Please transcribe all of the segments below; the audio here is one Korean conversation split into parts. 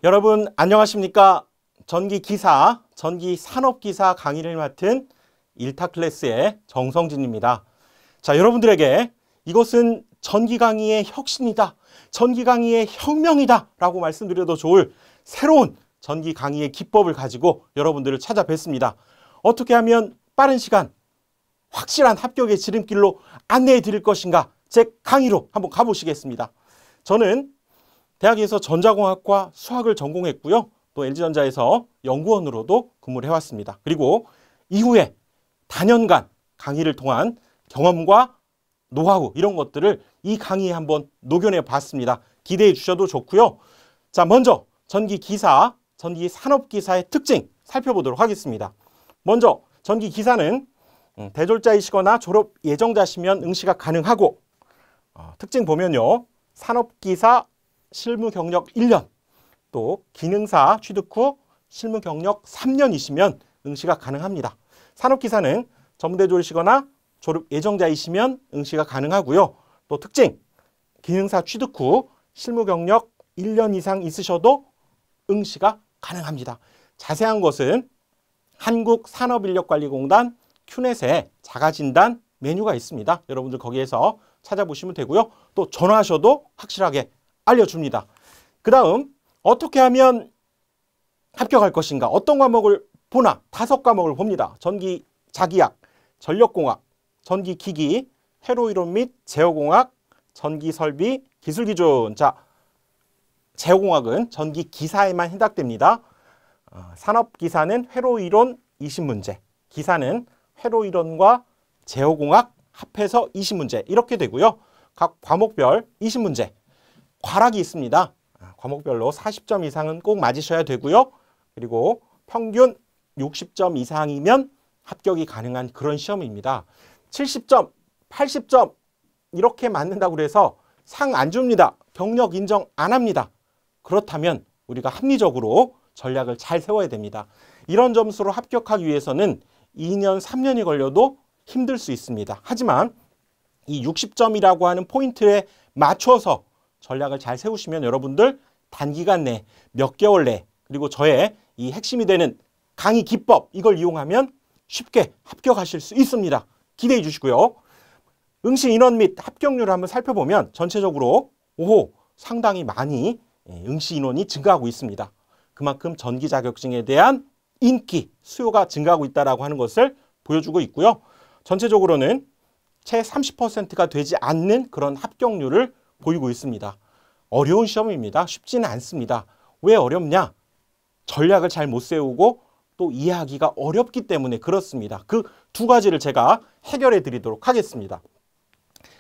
여러분 안녕하십니까? 전기기사, 전기산업기사 강의를 맡은 1타 클래스의 정성진입니다. 자, 여러분들에게 이것은 전기 강의의 혁신이다, 전기 강의의 혁명이다 라고 말씀드려도 좋을 새로운 전기 강의의 기법을 가지고 여러분들을 찾아뵙습니다. 어떻게 하면 빠른 시간, 확실한 합격의 지름길로 안내해 드릴 것인가, 제 강의로 한번 가보시겠습니다. 저는 대학에서 전자공학과 수학을 전공했고요. 또 LG전자에서 연구원으로도 근무를 해왔습니다. 그리고 이후에 다년간 강의를 통한 경험과 노하우 이런 것들을 이 강의에 한번 녹여내 봤습니다. 기대해 주셔도 좋고요. 자, 먼저 전기기사, 전기산업기사의 특징 살펴보도록 하겠습니다. 먼저 전기기사는 대졸자이시거나 졸업 예정자시면 응시가 가능하고, 특징 보면요. 산업기사 실무 경력 1년, 또 기능사 취득 후 실무 경력 3년이시면 응시가 가능합니다. 산업기사는 전문대졸이시거나 졸업 예정자이시면 응시가 가능하고요. 또 특징, 기능사 취득 후 실무 경력 1년 이상 있으셔도 응시가 가능합니다. 자세한 것은 한국산업인력관리공단 큐넷에 자가진단 메뉴가 있습니다. 여러분들 거기에서 찾아보시면 되고요. 또 전화하셔도 확실하게 알려줍니다. 그 다음 어떻게 하면 합격할 것인가, 어떤 과목을 보나 5과목을 봅니다. 전기 자기약, 전력공학, 전기기기, 회로이론 및 제어공학, 전기설비, 기술기준. 자, 제어공학은 전기기사에만 해당됩니다. 산업기사는 회로이론 20문제, 기사는 회로이론과 제어공학 합해서 20문제 이렇게 되고요. 각 과목별 20문제. 과락이 있습니다. 과목별로 40점 이상은 꼭 맞으셔야 되고요. 그리고 평균 60점 이상이면 합격이 가능한 그런 시험입니다. 70점, 80점 이렇게 맞는다고 해서 상 안 줍니다. 경력 인정 안 합니다. 그렇다면 우리가 합리적으로 전략을 잘 세워야 됩니다. 이런 점수로 합격하기 위해서는 2년, 3년이 걸려도 힘들 수 있습니다. 하지만 이 60점이라고 하는 포인트에 맞춰서 전략을 잘 세우시면 여러분들 단기간 내, 몇 개월 내, 그리고 저의 이 핵심이 되는 강의 기법, 이걸 이용하면 쉽게 합격하실 수 있습니다. 기대해 주시고요. 응시 인원 및 합격률을 한번 살펴보면 전체적으로 상당히 많이 응시 인원이 증가하고 있습니다. 그만큼 전기 자격증에 대한 인기, 수요가 증가하고 있다고 하는 것을 보여주고 있고요. 전체적으로는 채 30%가 되지 않는 그런 합격률을 보이고 있습니다. 어려운 시험입니다. 쉽지는 않습니다. 왜 어렵냐? 전략을 잘 못 세우고 또 이해하기가 어렵기 때문에 그렇습니다. 그 두 가지를 제가 해결해 드리도록 하겠습니다.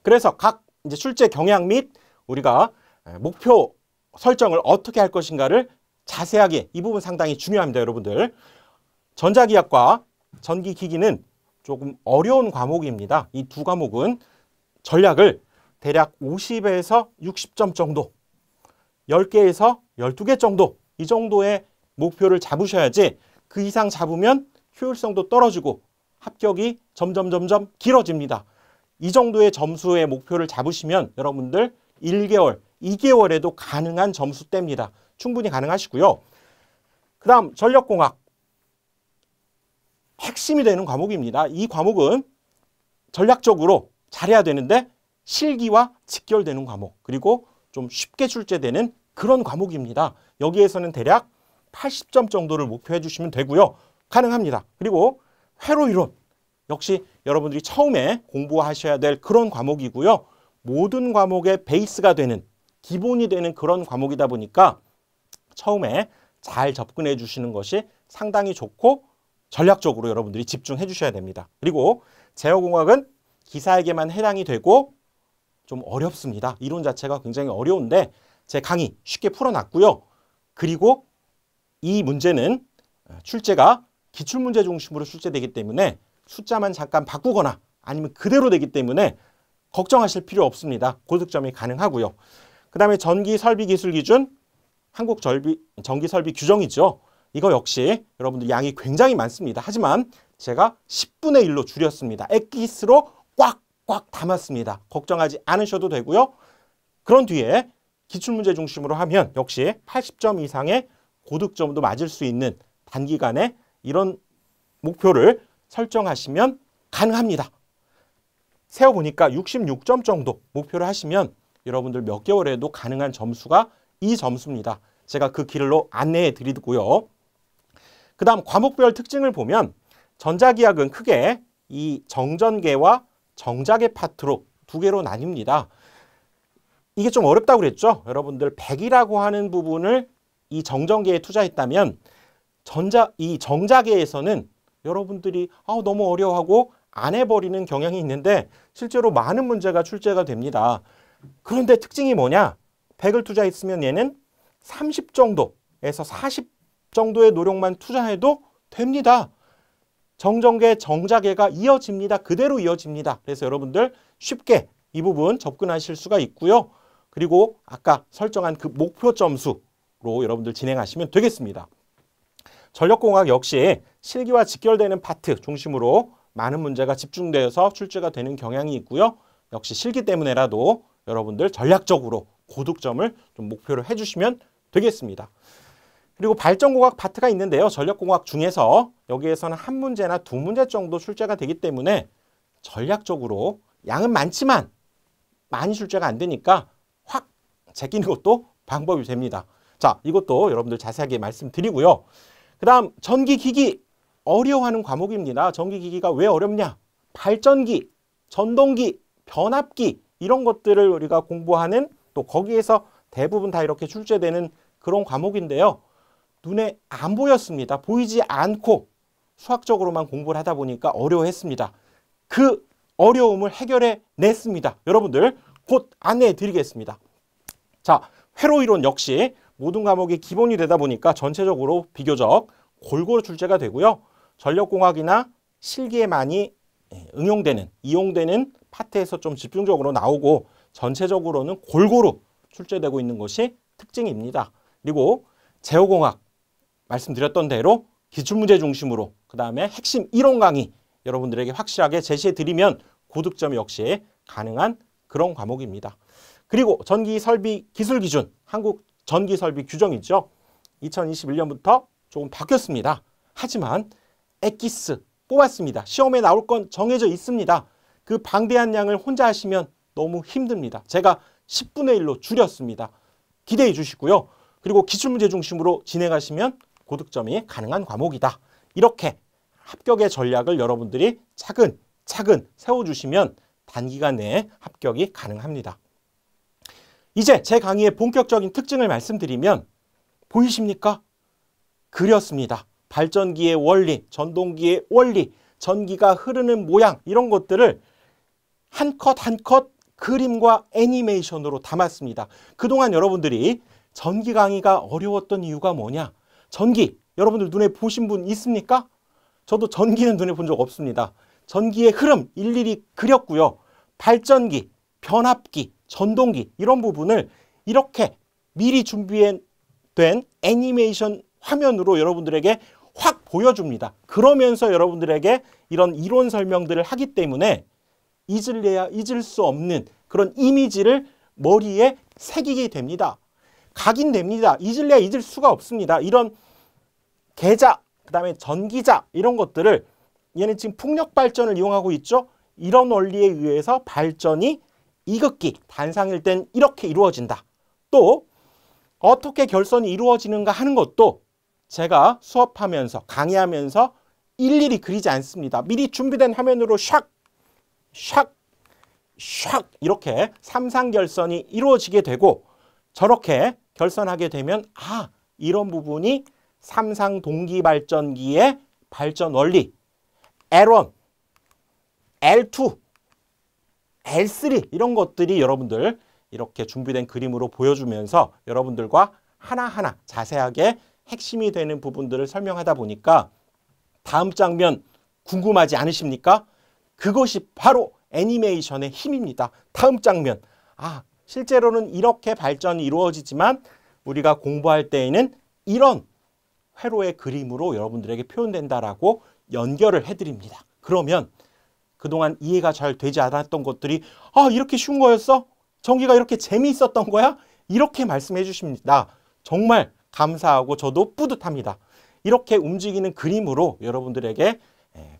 그래서 각 이제 출제 경향 및 우리가 목표 설정을 어떻게 할 것인가를 자세하게, 이 부분 상당히 중요합니다, 여러분들. 전자기학과 전기기기는 조금 어려운 과목입니다. 이 두 과목은 전략을 대략 50에서 60점 정도, 10개에서 12개 정도, 이 정도의 목표를 잡으셔야지 그 이상 잡으면 효율성도 떨어지고 합격이 점점 길어집니다. 이 정도의 점수의 목표를 잡으시면 여러분들 1개월, 2개월에도 가능한 점수대입니다. 충분히 가능하시고요. 그 다음 전력공학. 핵심이 되는 과목입니다. 이 과목은 전략적으로 잘해야 되는데 실기와 직결되는 과목, 그리고 좀 쉽게 출제되는 그런 과목입니다. 여기에서는 대략 80점 정도를 목표해 주시면 되고요. 가능합니다. 그리고 회로이론 역시 여러분들이 처음에 공부하셔야 될 그런 과목이고요. 모든 과목의 베이스가 되는, 기본이 되는 그런 과목이다 보니까 처음에 잘 접근해 주시는 것이 상당히 좋고 전략적으로 여러분들이 집중해 주셔야 됩니다. 그리고 제어공학은 기사에게만 해당이 되고 좀 어렵습니다. 이론 자체가 굉장히 어려운데 제 강의 쉽게 풀어놨고요. 그리고 이 문제는 출제가 기출문제 중심으로 출제되기 때문에 숫자만 잠깐 바꾸거나 아니면 그대로 되기 때문에 걱정하실 필요 없습니다. 고득점이 가능하고요. 그 다음에 전기설비기술기준, 한국전기설비 규정이죠. 이거 역시 여러분들 양이 굉장히 많습니다. 하지만 제가 10분의 1로 줄였습니다. 엑기스로 꽉 담았습니다. 걱정하지 않으셔도 되고요. 그런 뒤에 기출문제 중심으로 하면 역시 80점 이상의 고득점도 맞을 수 있는 단기간에 이런 목표를 설정하시면 가능합니다. 세어보니까 66점 정도 목표를 하시면 여러분들 몇 개월에도 가능한 점수가 이 점수입니다. 제가 그 길로 안내해 드리고요. 그 다음 과목별 특징을 보면 전자기하학은 크게 이 정전계와 정자계 파트로 두 개로 나뉩니다. 이게 좀 어렵다고 그랬죠? 여러분들 100이라고 하는 부분을 이 정전계에 투자했다면 이 정자계에서는 여러분들이 너무 어려워하고 안 해버리는 경향이 있는데 실제로 많은 문제가 출제가 됩니다. 그런데 특징이 뭐냐? 100을 투자했으면 얘는 30 정도에서 40 정도의 노력만 투자해도 됩니다. 정전계, 정자계가 이어집니다. 그대로 이어집니다. 그래서 여러분들 쉽게 이 부분 접근하실 수가 있고요. 그리고 아까 설정한 그 목표 점수로 여러분들 진행하시면 되겠습니다. 전력공학 역시 실기와 직결되는 파트 중심으로 많은 문제가 집중되어서 출제가 되는 경향이 있고요. 역시 실기 때문에라도 여러분들 전략적으로 고득점을 좀 목표로 해주시면 되겠습니다. 그리고 발전공학 파트가 있는데요. 전력공학 중에서 여기에서는 한 문제나 두 문제 정도 출제가 되기 때문에 전략적으로 양은 많지만 많이 출제가 안 되니까 확 제끼는 것도 방법이 됩니다. 자, 이것도 여러분들 자세하게 말씀드리고요. 그 다음 전기기기 어려워하는 과목입니다. 전기기기가 왜 어렵냐? 발전기, 전동기, 변압기 이런 것들을 우리가 공부하는 또 거기에서 대부분 다 이렇게 출제되는 그런 과목인데요. 눈에 안 보였습니다. 보이지 않고 수학적으로만 공부를 하다 보니까 어려워했습니다. 그 어려움을 해결해 냈습니다. 여러분들 곧 안내해 드리겠습니다. 자, 회로이론 역시 모든 과목이 기본이 되다 보니까 전체적으로 비교적 골고루 출제가 되고요. 전력공학이나 실기에 많이 이용되는 파트에서 좀 집중적으로 나오고 전체적으로는 골고루 출제되고 있는 것이 특징입니다. 그리고 제어공학 말씀드렸던 대로 기출문제 중심으로 그 다음에 핵심 이론 강의 여러분들에게 확실하게 제시해 드리면 고득점 역시 가능한 그런 과목입니다. 그리고 전기설비 기술기준 한국 전기설비 규정이죠. 2021년부터 조금 바뀌었습니다. 하지만 엑기스 뽑았습니다. 시험에 나올 건 정해져 있습니다. 그 방대한 양을 혼자 하시면 너무 힘듭니다. 제가 10분의 1로 줄였습니다. 기대해 주시고요. 그리고 기출문제 중심으로 진행하시면 고득점이 가능한 과목이다. 이렇게 합격의 전략을 여러분들이 차근차근 세워주시면 단기간 내에 합격이 가능합니다. 이제 제 강의의 본격적인 특징을 말씀드리면 보이십니까? 그렸습니다. 발전기의 원리, 전동기의 원리, 전기가 흐르는 모양 이런 것들을 한 컷 한 컷 그림과 애니메이션으로 담았습니다. 그동안 여러분들이 전기 강의가 어려웠던 이유가 뭐냐? 전기, 여러분들 눈에 보신 분 있습니까? 저도 전기는 눈에 본 적 없습니다. 전기의 흐름 일일이 그렸고요. 발전기, 변압기, 전동기 이런 부분을 이렇게 미리 준비된 애니메이션 화면으로 여러분들에게 확 보여줍니다. 그러면서 여러분들에게 이런 이론 설명들을 하기 때문에 잊을래야 잊을 수 없는 그런 이미지를 머리에 새기게 됩니다. 각인됩니다. 잊을래야 잊을 수가 없습니다. 이런 계자, 그 다음에 전기자 이런 것들을 얘는 지금 풍력 발전을 이용하고 있죠. 이런 원리에 의해서 발전이 이극기, 단상일 땐 이렇게 이루어진다. 또 어떻게 결선이 이루어지는가 하는 것도 제가 수업하면서 강의하면서 일일이 그리지 않습니다. 미리 준비된 화면으로 샥 이렇게 삼상결선이 이루어지게 되고 저렇게 결선하게 되면 이런 부분이 삼상동기발전기의 발전 원리 L1, L2, L3 이런 것들이 여러분들 이렇게 준비된 그림으로 보여주면서 여러분들과 하나하나 자세하게 핵심이 되는 부분들을 설명하다 보니까 다음 장면 궁금하지 않으십니까? 그것이 바로 애니메이션의 힘입니다. 다음 장면. 실제로는 이렇게 발전이 이루어지지만 우리가 공부할 때에는 이런 회로의 그림으로 여러분들에게 표현된다라고 연결을 해드립니다. 그러면 그동안 이해가 잘 되지 않았던 것들이 이렇게 쉬운 거였어? 전기가 이렇게 재미있었던 거야? 이렇게 말씀해 주십니다. 정말 감사하고 저도 뿌듯합니다. 이렇게 움직이는 그림으로 여러분들에게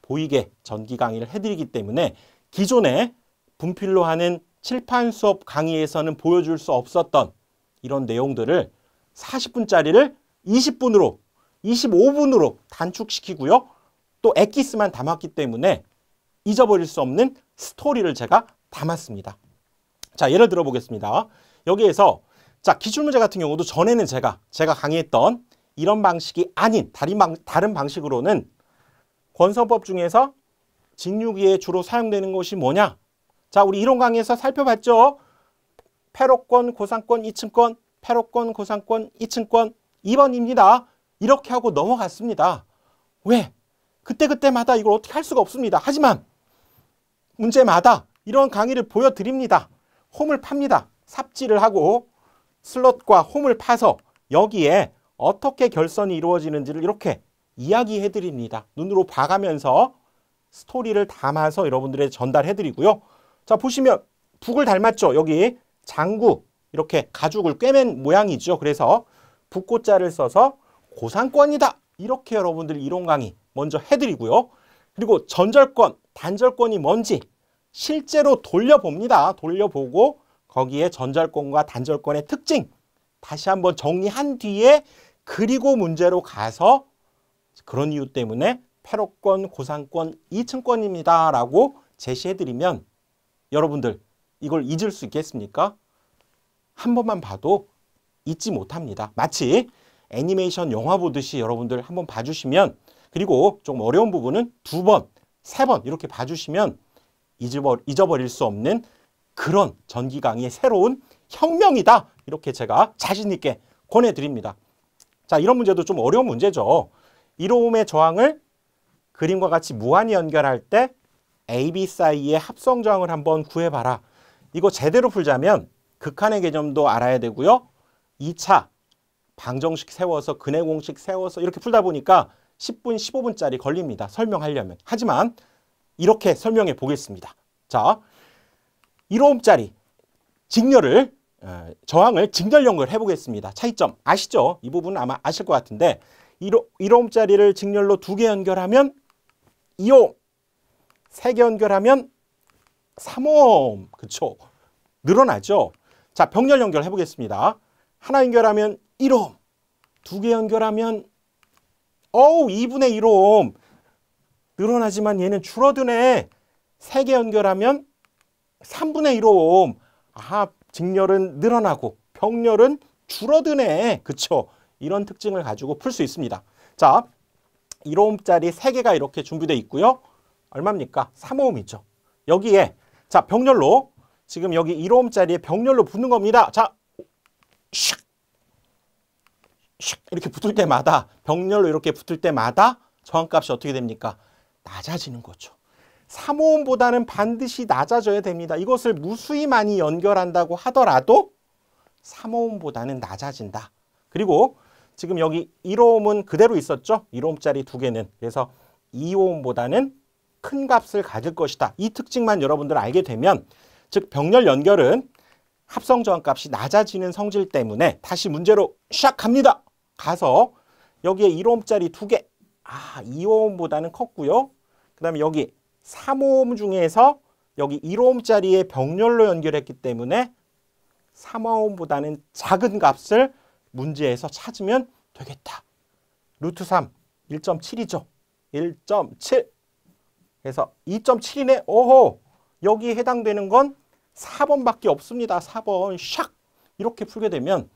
보이게 전기 강의를 해드리기 때문에 기존에 분필로 하는 칠판 수업 강의에서는 보여줄 수 없었던 이런 내용들을 40분짜리를 20분으로 25분으로 단축시키고요. 또 엑기스만 담았기 때문에 잊어버릴 수 없는 스토리를 제가 담았습니다. 자, 예를 들어 보겠습니다. 여기에서 자, 기출문제 같은 경우도 전에는 제가 강의했던 이런 방식이 아닌 다른 방식으로는 권선법 중에서 직육이에 주로 사용되는 것이 뭐냐? 자, 우리 이론 강의에서 살펴봤죠. 패로권, 고상권, 이층권, 패로권, 고상권, 이층권 2번입니다. 이렇게 하고 넘어갔습니다. 왜? 그때마다 이걸 어떻게 할 수가 없습니다. 하지만 문제마다 이런 강의를 보여드립니다. 홈을 팝니다. 삽질을 하고 슬롯과 홈을 파서 여기에 어떻게 결선이 이루어지는지를 이렇게 이야기해드립니다. 눈으로 봐가면서 스토리를 담아서 여러분들에게 전달해드리고요. 자, 보시면 북을 닮았죠. 여기 장구 이렇게 가죽을 꿰맨 모양이죠. 그래서 북고자를 써서 고상권이다. 이렇게 여러분들 이론 강의 먼저 해드리고요. 그리고 전절권, 단절권이 뭔지 실제로 돌려봅니다. 돌려보고 거기에 전절권과 단절권의 특징 다시 한번 정리한 뒤에 그리고 문제로 가서 그런 이유 때문에 패로권, 고상권, 이층권입니다. 라고 제시해드리면 여러분들 이걸 잊을 수 있겠습니까? 한 번만 봐도 잊지 못합니다. 마치 애니메이션 영화 보듯이 여러분들 한번 봐주시면 그리고 좀 어려운 부분은 2번, 3번 이렇게 봐주시면 잊어버릴 수 없는 그런 전기 강의의 새로운 혁명이다. 이렇게 제가 자신 있게 권해드립니다. 자, 이런 문제도 좀 어려운 문제죠. 1호음의 저항을 그림과 같이 무한히 연결할 때 A, B 사이의 합성 저항을 한번 구해봐라. 이거 제대로 풀자면 극한의 개념도 알아야 되고요. 2차 방정식 세워서 근해 공식 세워서 이렇게 풀다 보니까 10분, 15분짜리 걸립니다. 설명하려면. 하지만 이렇게 설명해 보겠습니다. 자, 1호음짜리 직렬을 저항을 직렬 연결해 보겠습니다. 차이점 아시죠? 이 부분은 아마 아실 것 같은데 1호음짜리를 직렬로 2개 연결하면 2호, 3개 연결하면 3호, 그쵸? 늘어나죠? 자, 병렬 연결해 보겠습니다. 하나 연결하면 1호, 2개 연결하면 2분의 1호 늘어나지만 얘는 줄어드네. 3개 연결하면 3분의 1호 직렬은 늘어나고 병렬은 줄어드네. 그쵸? 이런 특징을 가지고 풀 수 있습니다. 자, 1호음짜리 3개가 이렇게 준비되어 있고요. 얼마입니까? 3호음이죠. 여기에 자, 병렬로 지금 여기 1호음짜리에 병렬로 붙는 겁니다. 자, 슉 이렇게 붙을 때마다 병렬로 이렇게 붙을 때마다 저항값이 어떻게 됩니까? 낮아지는 거죠. 3호음보다는 반드시 낮아져야 됩니다. 이것을 무수히 많이 연결한다고 하더라도 3호음보다는 낮아진다. 그리고 지금 여기 1호음은 그대로 있었죠. 1호음짜리 2개는. 그래서 2호음보다는 큰 값을 가질 것이다. 이 특징만 여러분들 알게 되면 즉 병렬 연결은 합성 저항값이 낮아지는 성질 때문에 다시 문제로 샥 갑니다. 가서 여기에 1호음짜리 2개 2호음보다는 컸고요. 그 다음에 여기 3호음 중에서 여기 1호음짜리에 병렬로 연결했기 때문에 3호음보다는 작은 값을 문제에서 찾으면 되겠다. 루트 3, 1.7이죠. 1.7. 그래서 2.7이네. 오호, 여기에 해당되는 건 4번밖에 없습니다. 4번 샥 이렇게 풀게 되면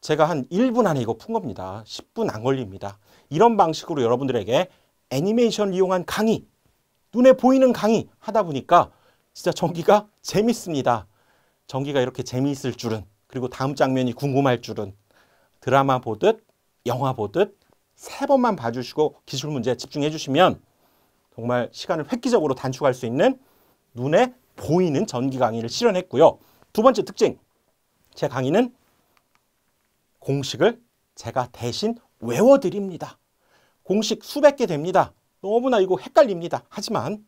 제가 한 1분 안에 이거 푼 겁니다. 10분 안 걸립니다. 이런 방식으로 여러분들에게 애니메이션을 이용한 강의, 눈에 보이는 강의 하다 보니까 진짜 전기가 재밌습니다. 전기가 이렇게 재미있을 줄은, 그리고 다음 장면이 궁금할 줄은. 드라마 보듯 영화 보듯 3번만 봐주시고 기술 문제에 집중해 주시면 정말 시간을 획기적으로 단축할 수 있는 눈에 보이는 전기 강의를 실현했고요. 두 번째 특징, 제 강의는 공식을 제가 대신 외워드립니다. 공식 수백 개 됩니다. 너무나 이거 헷갈립니다. 하지만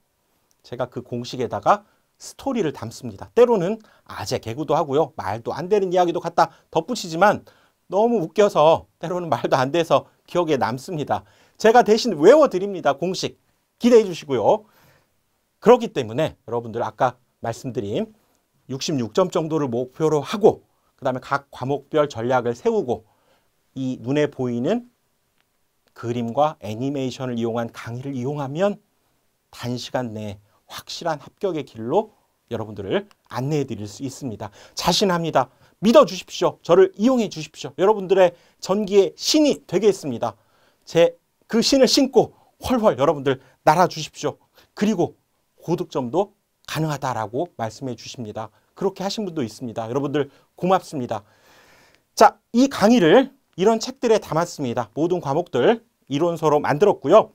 제가 그 공식에다가 스토리를 담습니다. 때로는 아재 개그도 하고요. 말도 안 되는 이야기도 갖다 덧붙이지만 너무 웃겨서 때로는 말도 안 돼서 기억에 남습니다. 제가 대신 외워드립니다. 공식 기대해 주시고요. 그렇기 때문에 여러분들 아까 말씀드린 66점 정도를 목표로 하고 그 다음에 각 과목별 전략을 세우고 이 눈에 보이는 그림과 애니메이션을 이용한 강의를 이용하면 단시간 내에 확실한 합격의 길로 여러분들을 안내해 드릴 수 있습니다. 자신합니다. 믿어 주십시오. 저를 이용해 주십시오. 여러분들의 전기의 신이 되겠습니다. 제 그 신을 신고 훨훨 여러분들 날아 주십시오. 그리고 고득점도 가능하다라고 말씀해 주십니다. 그렇게 하신 분도 있습니다. 여러분들 고맙습니다. 자, 이 강의를 이런 책들에 담았습니다. 모든 과목들 이론서로 만들었고요.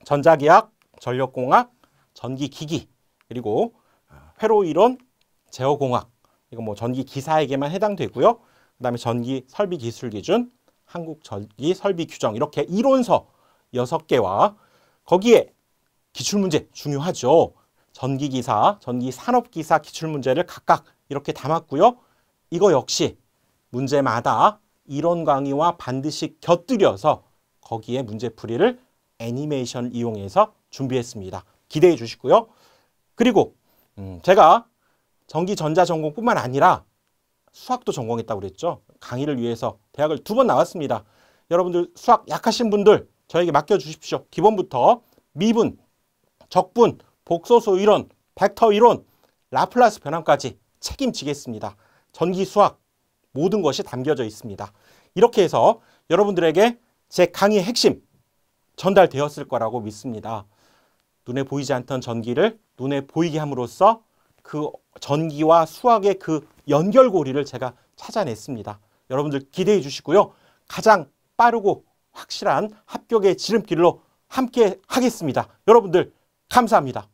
전자기학, 전력공학, 전기기기, 그리고 회로이론, 제어공학, 이거 뭐 전기기사에게만 해당되고요. 그 다음에 전기설비기술기준, 한국전기설비규정 이렇게 이론서 6개와 거기에 기출문제 중요하죠. 전기기사, 전기산업기사 기출문제를 각각 이렇게 담았고요. 이거 역시 문제마다 이론 강의와 반드시 곁들여서 거기에 문제풀이를 애니메이션 이용해서 준비했습니다. 기대해 주시고요. 그리고 제가 전기전자 전공뿐만 아니라 수학도 전공했다고 그랬죠. 강의를 위해서 대학을 2번 나왔습니다. 여러분들 수학 약하신 분들 저에게 맡겨주십시오. 기본부터 미분, 적분, 복소수 이론, 벡터 이론, 라플라스 변환까지 책임지겠습니다. 전기 수학 모든 것이 담겨져 있습니다. 이렇게 해서 여러분들에게 제 강의의 핵심 전달되었을 거라고 믿습니다. 눈에 보이지 않던 전기를 눈에 보이게 함으로써 그 전기와 수학의 그 연결고리를 제가 찾아냈습니다. 여러분들 기대해 주시고요. 가장 빠르고 확실한 합격의 지름길로 함께 하겠습니다. 여러분들 감사합니다.